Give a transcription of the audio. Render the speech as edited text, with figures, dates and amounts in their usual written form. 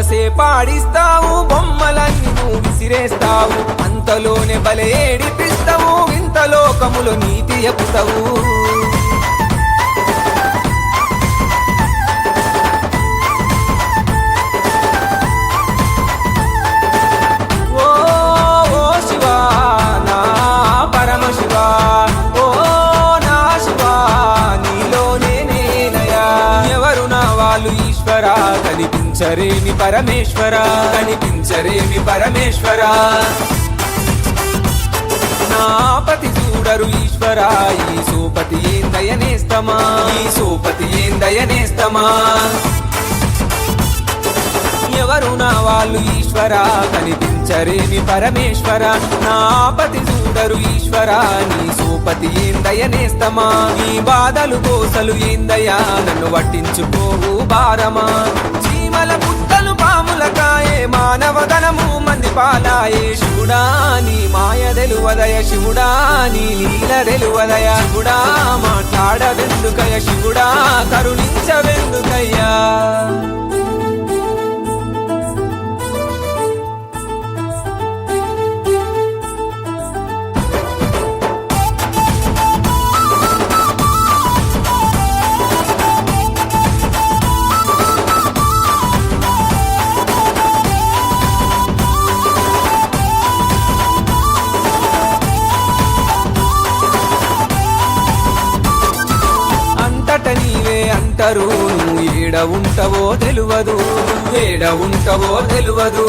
కొంతసేపాడిస్తావు బొమ్మలన్నీ నువ్వు విసిరేస్తావు, అంతలోనే బలే ఏడిపిస్తావు, ఇంత లోకములో నీతి చెప్తావు. ఓ ఓ శివా నా పరమశివా, ఓ నా శివా నీలోనే నేనయా. ఎవరు నా వాళ్ళు ఈశ్వరా, కనిపించరేమి పరమేశ్వరా, కనిపించరేమి పరమేశ్వరా. నా పతి చూడరు ఈశ్వరా, ఈ సోపతి ఏం దయనేస్తమా, ఈ సోపతి ఏం దయనేస్తమా. ఎవరు నా వాళ్ళు ఈశ్వరా, కనిపించరేమి పరమేశ్వరా. నా పతి చూడరు ఈశ్వరా, నీ సోపతి ఏం దయనేస్తమా. నీ బాధలు కోసలు ఏందయ్యా, నన్ను పట్టించుకోవు భారమా. చీమల పుట్టలు పాముల కాయే, మానవదనము మంది పాలాయే. శివుడా నీ మాయ తెలువదయ, శివుడా నీ లీల తెలువదయ. శివుడా మాట్లాడవెందుకయ, శివుడా కరుణించవెందుకయ్యా. నీవే అంటారు, నువ్వు ఏడ ఉంటావో తెలువదు, ఏడ ఉంటావో తెలువదు.